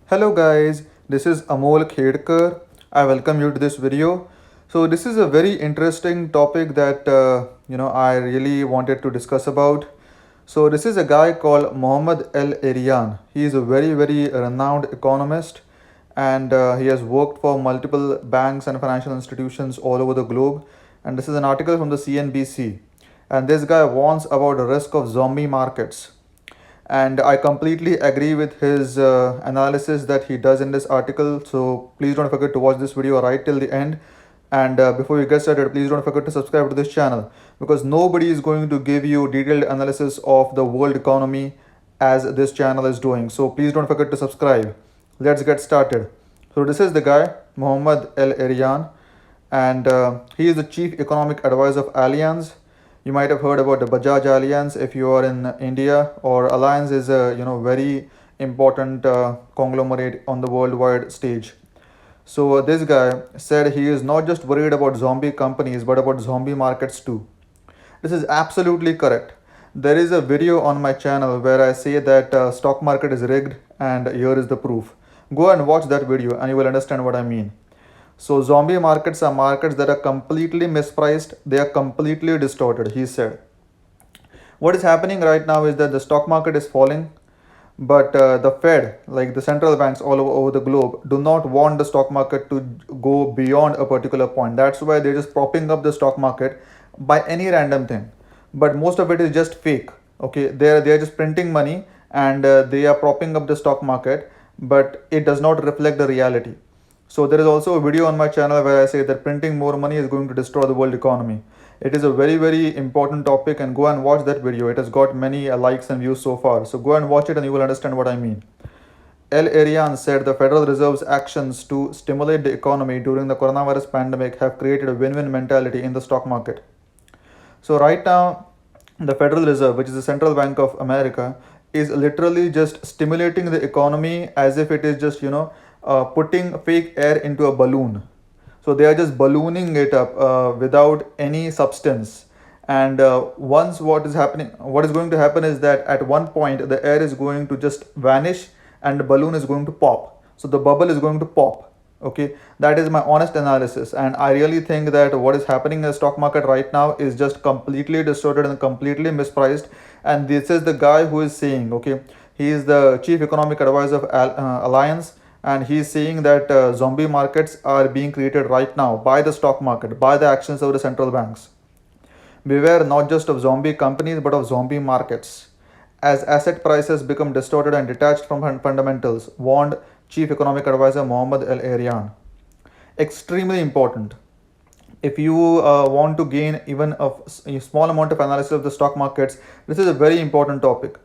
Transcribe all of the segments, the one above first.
Hello guys, this is Amol Khedkar. I welcome you to this video. So this is a very interesting topic that I really wanted to discuss about. So this is a guy called Mohammed El Erian. He is a very renowned economist and he has worked for multiple banks and financial institutions all over the globe. And this is an article from the CNBC. And this guy warns about the risk of zombie markets, and I completely agree with his analysis that he does in this article. So please don't forget to watch this video right till the end. And before we get started, please don't forget to subscribe to this channel, because nobody is going to give you detailed analysis of the world economy as this channel is doing. So please don't forget to subscribe. Let's get started. So this is the guy, Mohammed El Erian, and he is the chief economic advisor of Allianz. You might have heard about the Bajaj Alliance if you are in India, or Alliance is a very important conglomerate on the worldwide stage. So this guy said he is not just worried about zombie companies but about zombie markets too. This is absolutely correct. There is a video on my channel where I say that stock market is rigged, and here is the proof. Go and watch that video and you will understand what I mean. So zombie markets are markets that are completely mispriced, they are completely distorted, he said. What is happening right now is that the stock market is falling, but the Fed, like the central banks all over the globe, do not want the stock market to go beyond a particular point. That's why they're just propping up the stock market by any random thing. But most of it is just fake. Okay, they are just printing money, and they are propping up the stock market, but it does not reflect the reality. So there is also a video on my channel where I say that printing more money is going to destroy the world economy. It is a very important topic, and go and watch that video. It has got many likes and views so far. So go and watch it and you will understand what I mean. El Erian said the Federal Reserve's actions to stimulate the economy during the coronavirus pandemic have created a win-win mentality in the stock market. So right now, the Federal Reserve, which is the Central Bank of America, is literally just stimulating the economy as if it is just putting fake air into a balloon. So they are just ballooning it up without any substance. And once what is going to happen is that at one point the air is going to just vanish and the balloon is going to pop. So the bubble is going to pop. Okay, that is my honest analysis, and I really think that what is happening in the stock market right now is just completely distorted and completely mispriced. And this is the guy who is saying, okay, he is the chief economic advisor of Alliance, and he is saying that zombie markets are being created right now by the stock market, by the actions of the central banks. Beware not just of zombie companies but of zombie markets, as asset prices become distorted and detached from fundamentals, warned Chief Economic Advisor Mohammed El Erian. Extremely important. If you want to gain even a small amount of analysis of the stock markets, this is a very important topic.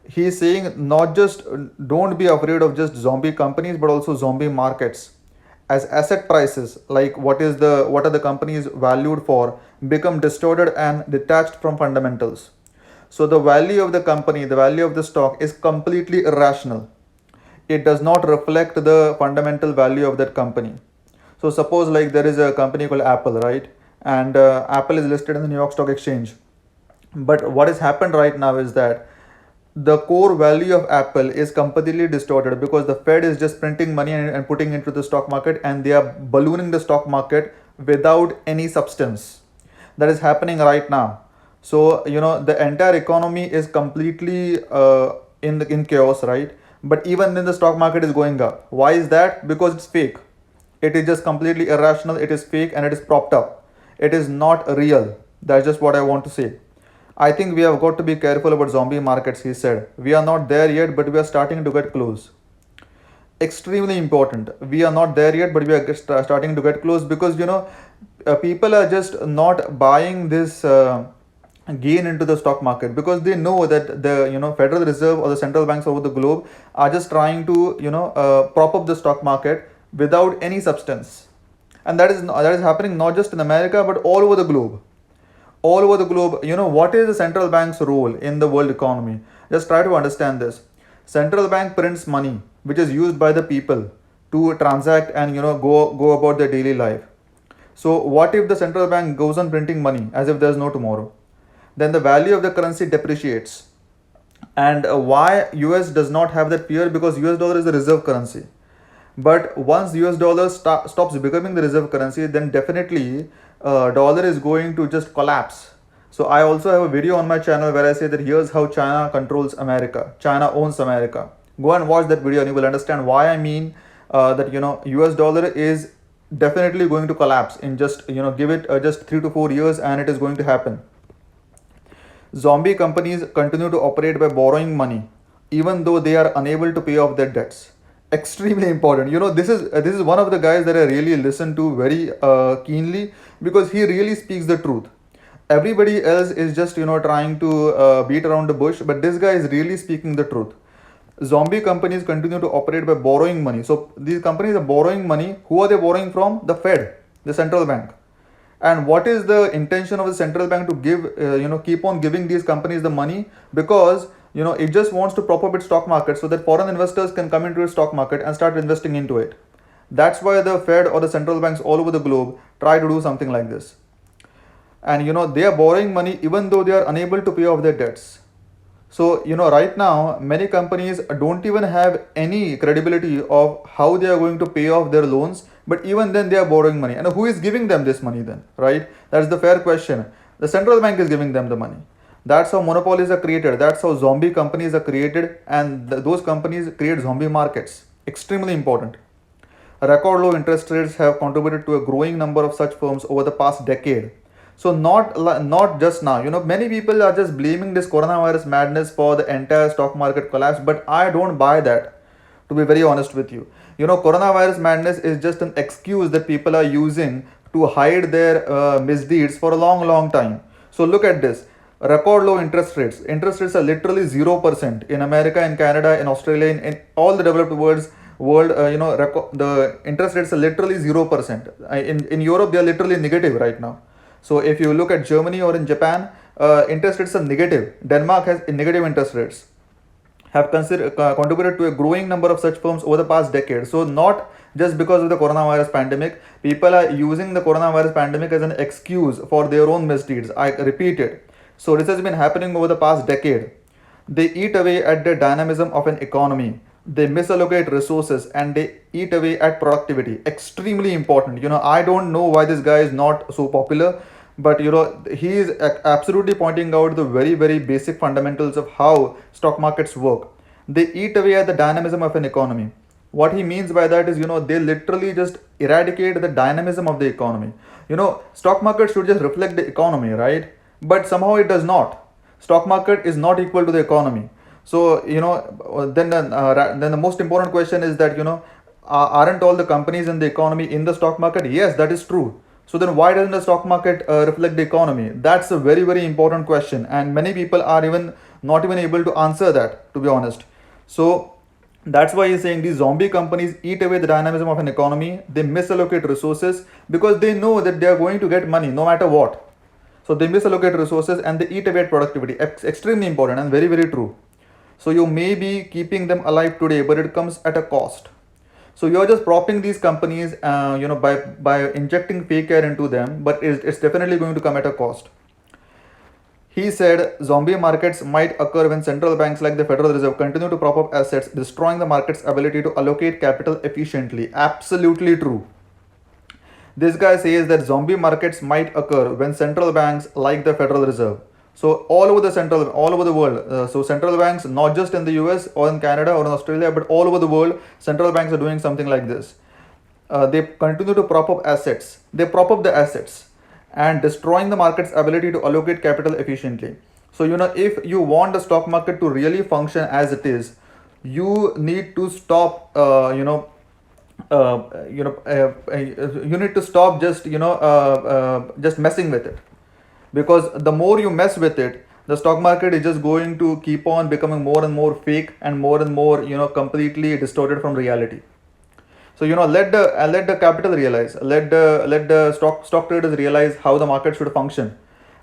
He is saying not just don't be afraid of just zombie companies but also zombie markets, as asset prices, like what are the companies valued for, become distorted and detached from fundamentals. So the value of the company, the value of the stock is completely irrational. It does not reflect the fundamental value of that company. So suppose like there is a company called Apple, right? And Apple is listed in the New York Stock Exchange. But what has happened right now is that the core value of Apple is completely distorted because the Fed is just printing money and putting into the stock market, and they are ballooning the stock market without any substance. That is happening right now. So the entire economy is completely in chaos, right? But even then the stock market is going up. Why is that? Because it's fake. It is just completely irrational. It is fake and it is propped up. It is not real. That's just what I want to say. I think we have got to be careful about zombie markets, he said. We are not there yet, but we are starting to get close. Extremely important. We are not there yet, but we are starting to get close, because people are just not buying this gain into the stock market, because they know that the Federal Reserve or the central banks over the globe are just trying to prop up the stock market without any substance. And that is happening not just in America but all over the globe. All over the globe. What is the central bank's role in the world economy? Just try to understand this. Central bank prints money which is used by the people to transact and go about their daily life. So what if the central bank goes on printing money as if there's no tomorrow? Then the value of the currency depreciates. And why US does not have that fear? Because US dollar is the reserve currency. But once US dollar stops becoming the reserve currency, then definitely dollar is going to just collapse. So I also have a video on my channel where I say that here's how China controls America. China owns America. Go and watch that video and you will understand why I mean that US dollar is definitely going to collapse in just give it just 3 to 4 years, and it is going to happen. Zombie companies continue to operate by borrowing money, even though they are unable to pay off their debts. Extremely important. This is one of the guys that I really listen to very keenly, because he really speaks the truth. Everybody else is just trying to beat around the bush, but this guy is really speaking the truth. Zombie companies continue to operate by borrowing money. So these companies are borrowing money. Who are they borrowing from? The Fed, the central bank. And what is the intention of the central bank to give keep on giving these companies the money? Because it just wants to prop up its stock market so that foreign investors can come into its stock market and start investing into it. That's why the Fed or the central banks all over the globe try to do something like this. And they are borrowing money even though they are unable to pay off their debts. So right now many companies don't even have any credibility of how they are going to pay off their loans, but even then they are borrowing money. And who is giving them this money then, right? That's the fair question. The central bank is giving them the money. That's how monopolies are created. That's how zombie companies are created, and those companies create zombie markets. Extremely important. Record low interest rates have contributed to a growing number of such firms over the past decade. So not just now. Many people are just blaming this coronavirus madness for the entire stock market collapse, but I don't buy that, to be very honest with you. Coronavirus madness is just an excuse that people are using to hide their misdeeds for a long time. So look at this. Record low interest rates. Interest rates are literally 0% in America, in Canada, in Australia, in all the developed world. The interest rates are literally 0%. In Europe, they are literally negative right now. So if you look at Germany or in Japan, interest rates are negative. Denmark has negative interest rates. Have contributed to a growing number of such firms over the past decade. So not just because of the coronavirus pandemic, people are using the coronavirus pandemic as an excuse for their own misdeeds. I repeat it. So this has been happening over the past decade. They eat away at the dynamism of an economy. They misallocate resources and they eat away at productivity. Extremely important. I don't know why this guy is not so popular, but he is absolutely pointing out the very basic fundamentals of how stock markets work. They eat away at the dynamism of an economy. What he means by that is they literally just eradicate the dynamism of the economy. Stock market should just reflect the economy, right? But somehow it does not. Stock market is not equal to the economy. So then the most important question is that aren't all the companies in the economy in the stock market? Yes, that is true. So then why doesn't the stock market reflect the economy? That's a very important question, and many people are even not even able to answer that, to be honest. So that's why he's saying these zombie companies eat away the dynamism of an economy. They misallocate resources because they know that they are going to get money no matter what. So they misallocate resources and they eat away at productivity. Extremely important and very true. So you may be keeping them alive today, but it comes at a cost. So you're just propping these companies, by injecting fake air into them, but it's definitely going to come at a cost. He said zombie markets might occur when central banks like the Federal Reserve continue to prop up assets, destroying the market's ability to allocate capital efficiently. Absolutely true. This guy says that zombie markets might occur when central banks like the Federal Reserve. So all over the world. So central banks, not just in the US or in Canada or in Australia, but all over the world, central banks are doing something like this. They continue to prop up assets. They prop up the assets and destroying the market's ability to allocate capital efficiently. So if you want the stock market to really function as it is, you need to stop. You need to stop just messing with it, because the more you mess with it, the stock market is just going to keep on becoming more and more fake and more completely distorted from reality. So let the capital realize, let the stock traders realize how the market should function.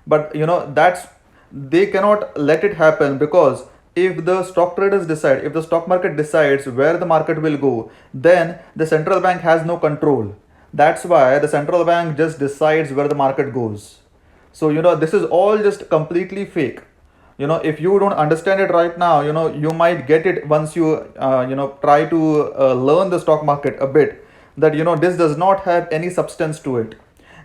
But that's they cannot let it happen, because if the stock traders decide, if the stock market decides where the market will go, then the central bank has no control. That's why the central bank just decides where the market goes. So this is all just completely fake. If you don't understand it right now, you might get it once you try to learn the stock market a bit, that this does not have any substance to it.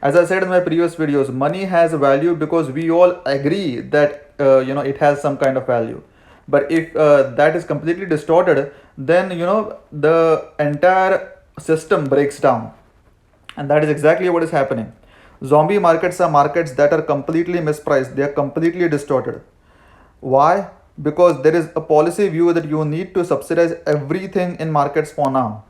As I said in my previous videos, money has a value because we all agree that it has some kind of value. But if that is completely distorted, then the entire system breaks down. And that is exactly what is happening. Zombie markets are markets that are completely mispriced, they are completely distorted. Why? Because there is a policy view that you need to subsidize everything in markets for now.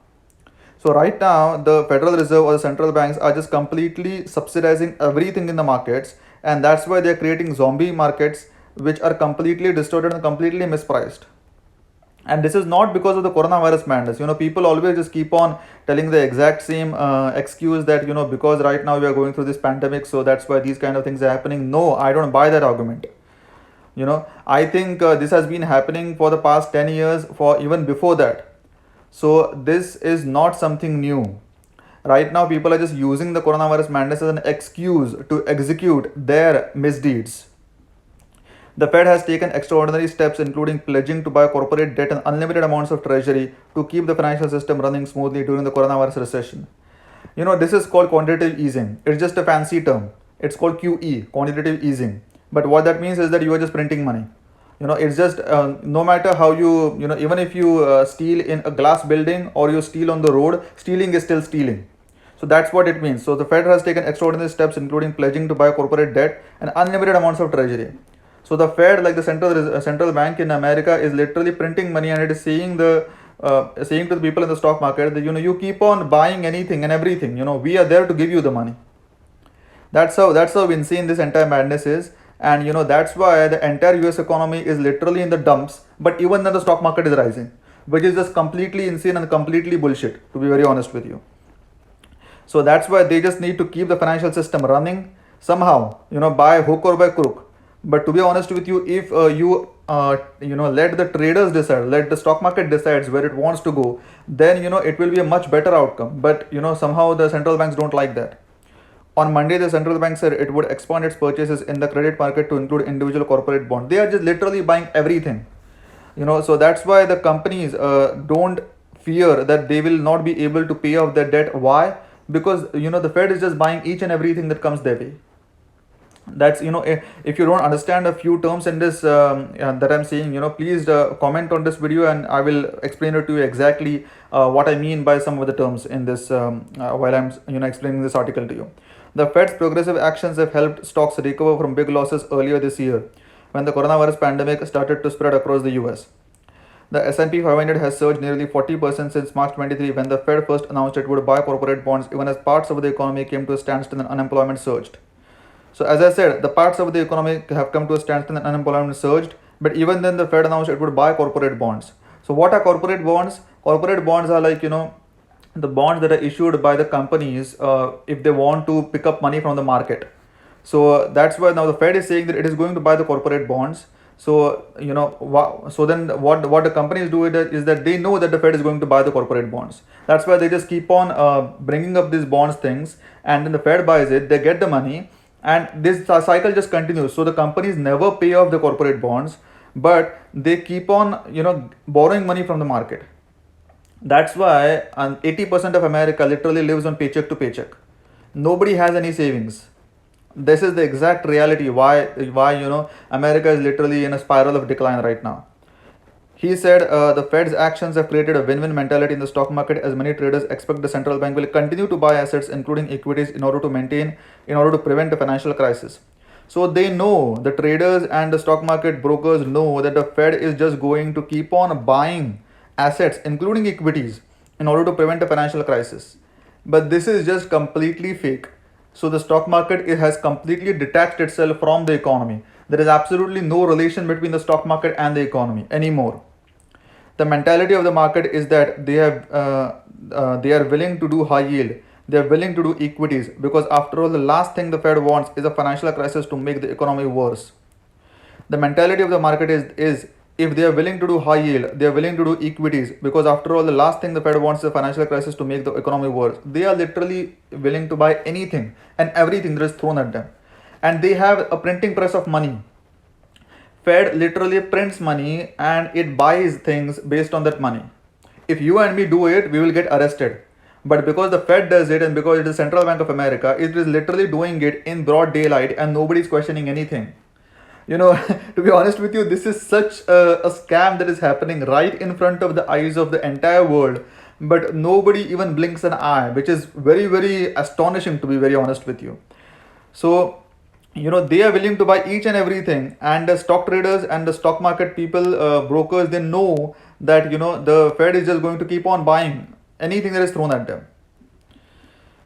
So right now, the Federal Reserve or the central banks are just completely subsidizing everything in the markets, and that's why they're creating zombie markets which are completely distorted and completely mispriced. And this is not because of the coronavirus madness. People always just keep on telling the exact same excuse that because right now we are going through this pandemic, so that's why these kind of things are happening. No, I don't buy that argument. I think this has been happening for the past 10 years, for even before that. So this is not something new. Right now people are just using the coronavirus madness as an excuse to execute their misdeeds. The Fed has taken extraordinary steps, including pledging to buy corporate debt and unlimited amounts of treasury to keep the financial system running smoothly during the coronavirus recession. This is called quantitative easing. It's just a fancy term. It's called QE, quantitative easing. But what that means is that you are just printing money. It's just no matter how even if you steal in a glass building or you steal on the road, stealing is still stealing. So that's what it means. So the Fed has taken extraordinary steps, including pledging to buy corporate debt and unlimited amounts of treasury. So the Fed, like the central bank in America, is literally printing money, and it is saying to the people in the stock market that you keep on buying anything and everything. We are there to give you the money. That's how insane this entire madness is. And that's why the entire US economy is literally in the dumps, but even then the stock market is rising, which is just completely insane and completely bullshit, to be very honest with you. So that's why they just need to keep the financial system running somehow, by hook or by crook. But to be honest with you, if you let the traders decide, let the stock market decides where it wants to go, then it will be a much better outcome. But somehow the central banks don't like that. On Monday, the central bank said it would expand its purchases in the credit market to include individual corporate bonds. They are just literally buying everything. So that's why the companies don't fear that they will not be able to pay off their debt. Why? Because the Fed is just buying each and everything that comes their way. That's if you don't understand a few terms in this that I'm saying, please comment on this video, and I will explain it to you exactly what I mean by some of the terms in this while I'm explaining this article to you. The Fed's progressive actions have helped stocks recover from big losses earlier this year when the coronavirus pandemic started to spread across the US. The S&P 500 has surged nearly 40% since March 23, when the Fed first announced it would buy corporate bonds, even as parts of the economy came to a standstill and unemployment surged. So as I said, the parts of the economy have come to a standstill and unemployment surged, but even then the Fed announced it would buy corporate bonds. So what are corporate bonds? Corporate bonds are like, the bonds that are issued by the companies if they want to pick up money from the market. So that's why now the Fed is saying that it is going to buy the corporate bonds. So so then what the companies do is that they know that the Fed is going to buy the corporate bonds. That's why they just keep on bringing up these bonds things, and then the Fed buys it, they get the money, and this cycle just continues. So the companies never pay off the corporate bonds, but they keep on borrowing money from the market. That's why 80% of America literally lives on paycheck to paycheck. Nobody has any savings. This is the exact reality why America is literally in a spiral of decline right now. He said the Fed's actions have created a win-win mentality in the stock market, as many traders expect the central bank will continue to buy assets, including equities, in order to prevent a financial crisis. So they know, the traders and the stock market brokers know, that the Fed is just going to keep on buying assets, including equities, in order to prevent a financial crisis. But this is just completely fake. So the stock market has completely detached itself from the economy. There is absolutely no relation between the stock market and the economy anymore. The mentality of the market is that they are willing to do high yield. They are willing to do equities, because after all, the last thing the Fed wants is a financial crisis to make the economy worse. The mentality of the market is if they are willing to do high yield, they are willing to do equities, because after all, the last thing the Fed wants is a financial crisis to make the economy worse. They are literally willing to buy anything and everything that is thrown at them. And they have a printing press of money. Fed literally prints money and it buys things based on that money. If you and me do it, we will get arrested. But because the Fed does it and because it is Central Bank of America, it is literally doing it in broad daylight and nobody is questioning anything. To be honest with you, this is such a scam that is happening right in front of the eyes of the entire world, but nobody even blinks an eye, which is very, very astonishing, to be very honest with you. So, they are willing to buy each and everything, and the stock traders and the stock market people, brokers, they know that, the Fed is just going to keep on buying anything that is thrown at them.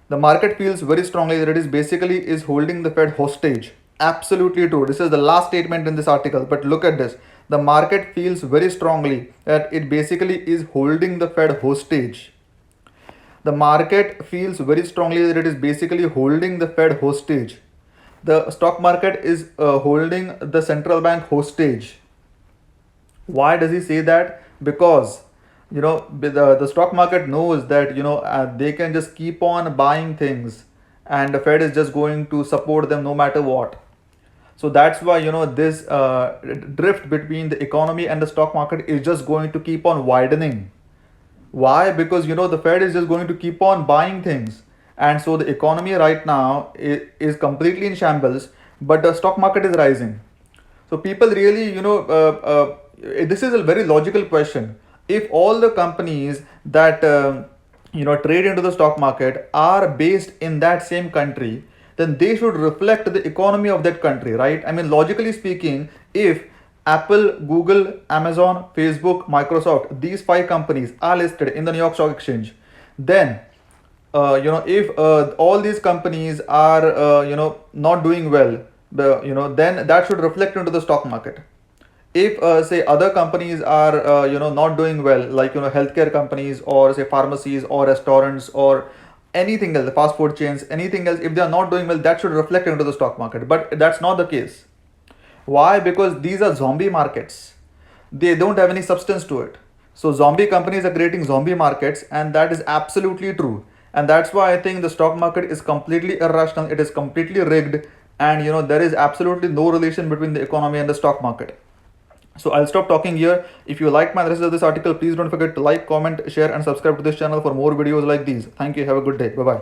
The market feels very strongly that it is basically is holding the Fed hostage. Absolutely true. This is the last statement in this article. But look at this. The market feels very strongly that it basically is holding the Fed hostage. The market feels very strongly that it is basically holding the Fed hostage. The stock market is holding the central bank hostage. Why does he say that? Because the stock market knows that they can just keep on buying things and the Fed is just going to support them no matter what. So that's why this drift between the economy and the stock market is just going to keep on widening. Why? Because the Fed is just going to keep on buying things, and so the economy right now is completely in shambles, but the stock market is rising. So people really, this is a very logical question. If all the companies that trade into the stock market are based in that same country, then they should reflect the economy of that country, right? I mean, logically speaking, if Apple, Google, Amazon, Facebook, Microsoft, these 5 companies are listed in the New York Stock Exchange, then if all these companies are not doing well, then that should reflect into the stock market. If say other companies are not doing well, like healthcare companies or say pharmacies or restaurants or anything else, fast food chains, anything else, if they are not doing well, that should reflect into the stock market. But that's not the case. Why? Because these are zombie markets. They don't have any substance to it. So zombie companies are creating zombie markets, and that is absolutely true. And that's why I think the stock market is completely irrational. It is completely rigged, and there is absolutely no relation between the economy and the stock market. So I'll stop talking here. If you like my analysis of this article, please don't forget to like, comment, share, and subscribe to this channel for more videos like these. Thank you. Have a good day. Bye bye.